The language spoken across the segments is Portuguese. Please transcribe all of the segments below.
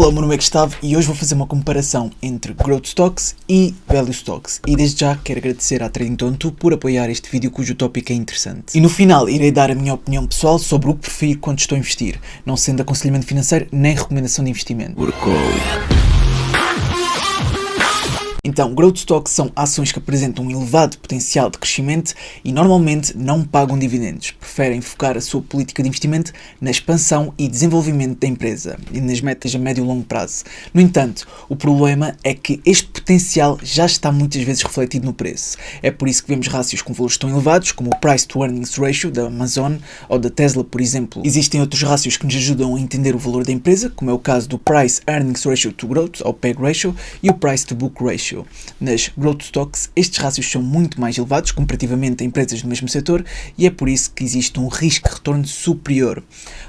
Olá, meu nome é Gustavo e hoje vou fazer uma comparação entre Growth Stocks e Value Stocks e desde já quero agradecer à Trading2 por apoiar este vídeo cujo tópico é interessante. E no final irei dar a minha opinião pessoal sobre o que prefiro quando estou a investir, não sendo aconselhamento financeiro nem recomendação de investimento. Então, Growth Stocks são ações que apresentam um elevado potencial de crescimento e normalmente não pagam dividendos. Preferem focar a sua política de investimento na expansão e desenvolvimento da empresa e nas metas a médio e longo prazo. No entanto, o problema é que este potencial já está muitas vezes refletido no preço. É por isso que vemos rácios com valores tão elevados como o Price to Earnings Ratio da Amazon ou da Tesla, por exemplo. Existem outros rácios que nos ajudam a entender o valor da empresa, como é o caso do Price Earnings Ratio to Growth, ou PEG Ratio, e o Price to Book Ratio. Nas Growth Stocks, estes rácios são muito mais elevados comparativamente a empresas do mesmo setor e é por isso que existe um risco-retorno superior.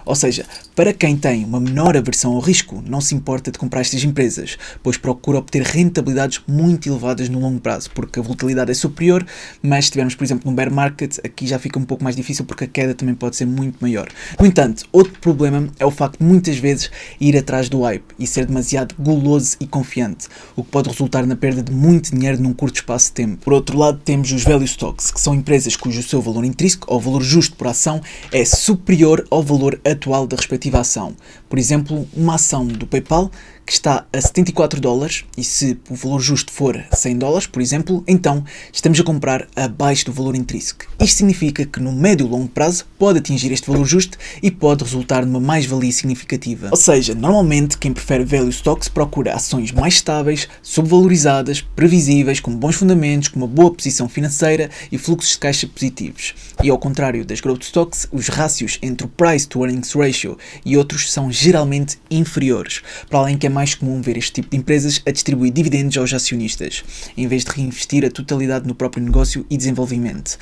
Ou seja, para quem tem uma menor aversão ao risco, não se importa de comprar estas empresas, pois procura obter rentabilidades muito elevadas no longo prazo, porque a volatilidade é superior, mas se estivermos, por exemplo, no bear market, aqui já fica um pouco mais difícil porque a queda também pode ser muito maior. No entanto, outro problema é o facto de muitas vezes ir atrás do hype e ser demasiado guloso e confiante, o que pode resultar na perda de muito dinheiro num curto espaço de tempo. Por outro lado, temos os Value Stocks, que são empresas cujo seu valor intrínseco, ou valor justo por ação, é superior ao valor atual da respectiva ação. Por exemplo, uma ação do PayPal que está a $74 e se o valor justo for $100, por exemplo, então estamos a comprar abaixo do valor intrínseco. Isto significa que no médio e longo prazo pode atingir este valor justo e pode resultar numa mais-valia significativa. Ou seja, normalmente quem prefere Value Stocks procura ações mais estáveis, subvalorizadas, previsíveis, com bons fundamentos, com uma boa posição financeira e fluxos de caixa positivos. E ao contrário das Growth Stocks, os rácios entre o Price to Earnings Ratio e outros são geralmente inferiores, para além que é mais comum ver este tipo de empresas a distribuir dividendos aos acionistas, em vez de reinvestir a totalidade no próprio negócio e desenvolvimento.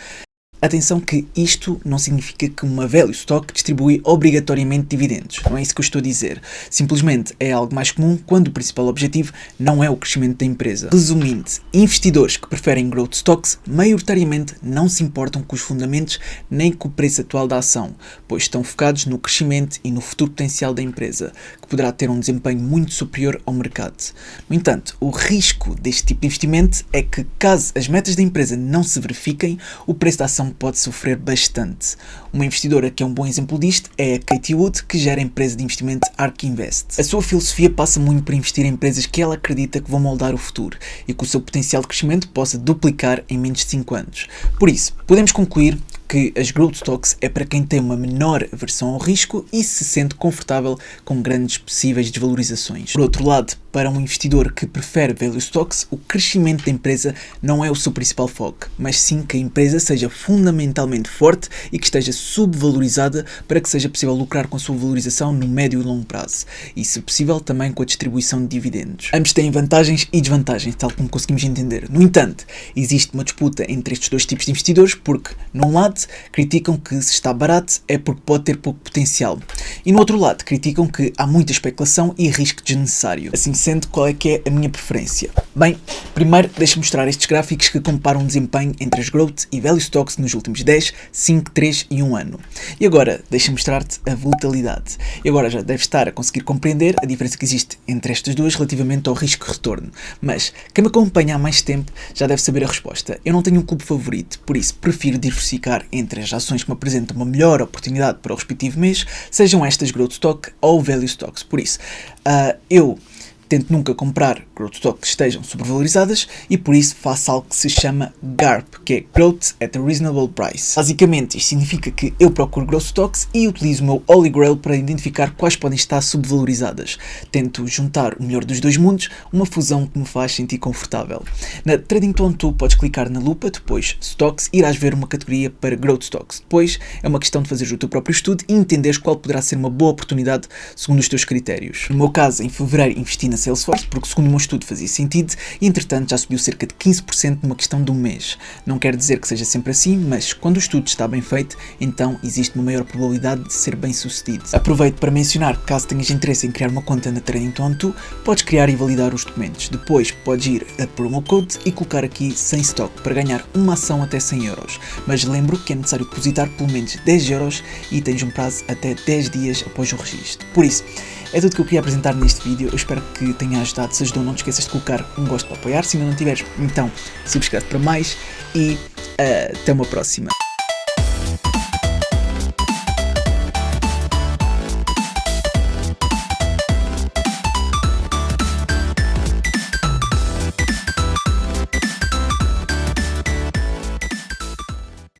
Atenção que isto não significa que uma Value Stock distribui obrigatoriamente dividendos, não é isso que eu estou a dizer. Simplesmente é algo mais comum quando o principal objetivo não é o crescimento da empresa. Resumindo, investidores que preferem Growth Stocks maioritariamente não se importam com os fundamentos nem com o preço atual da ação, pois estão focados no crescimento e no futuro potencial da empresa, que poderá ter um desempenho muito superior ao mercado. No entanto, o risco deste tipo de investimento é que, caso as metas da empresa não se verifiquem, o preço da ação pode sofrer bastante. Uma investidora que é um bom exemplo disto é a Cathie Wood, que gera a empresa de investimento ARK Invest. A sua filosofia passa muito por investir em empresas que ela acredita que vão moldar o futuro e que o seu potencial de crescimento possa duplicar em menos de 5 anos. Por isso, podemos concluir que as Growth Stocks é para quem tem uma menor aversão ao risco e se sente confortável com grandes possíveis desvalorizações. Por outro lado, para um investidor que prefere Value Stocks, o crescimento da empresa não é o seu principal foco, mas sim que a empresa seja fundamentalmente forte e que esteja subvalorizada para que seja possível lucrar com a sua valorização no médio e longo prazo, e se possível também com a distribuição de dividendos. Ambos têm vantagens e desvantagens, tal como conseguimos entender. No entanto, existe uma disputa entre estes dois tipos de investidores porque, num lado, criticam que se está barato é porque pode ter pouco potencial, e no outro lado criticam que há muita especulação e risco desnecessário. Assim sendo, qual é que é a minha preferência? Bem, primeiro deixa-me mostrar estes gráficos que comparam o desempenho entre as Growth e Value Stocks nos últimos 10, 5, 3 e 1 ano. E agora, deixa-me mostrar-te a volatilidade. E agora já deves estar a conseguir compreender a diferença que existe entre estas duas relativamente ao risco-retorno. Mas, quem me acompanha há mais tempo já deve saber a resposta. Eu não tenho um clube favorito, por isso prefiro diversificar entre as ações que me apresentam uma melhor oportunidade para o respectivo mês, sejam estas Growth Stock ou Value Stocks. Por isso, eu tento nunca comprar Growth Stocks que estejam sobrevalorizadas e por isso faço algo que se chama GARP, que é Growth at a Reasonable Price. Basicamente, isto significa que eu procuro Growth Stocks e utilizo o meu Holy Grail para identificar quais podem estar subvalorizadas. Tento juntar o melhor dos dois mundos, uma fusão que me faz sentir confortável. Na Trading2 podes clicar na lupa, depois Stocks, irás ver uma categoria para Growth Stocks. Depois é uma questão de fazer o teu próprio estudo e entenderes qual poderá ser uma boa oportunidade segundo os teus critérios. No meu caso, em fevereiro investi na Salesforce, porque segundo o meu estudo fazia sentido e entretanto já subiu cerca de 15% numa questão de um mês. Não quer dizer que seja sempre assim, mas quando o estudo está bem feito, então existe uma maior probabilidade de ser bem sucedido. Aproveito para mencionar que caso tenhas interesse em criar uma conta na Trading2, podes criar e validar os documentos. Depois podes ir a promo code e colocar aqui 100 stock para ganhar uma ação até 100€. Mas lembro que é necessário depositar pelo menos 10€ e tens um prazo até 10 dias após o registro. Por isso, É tudo que eu queria apresentar neste vídeo. Eu espero que tenha ajudado. Se ajudou, não te esqueças de colocar um gosto para apoiar. Se ainda não tiveres, então subscreve para mais e até uma próxima.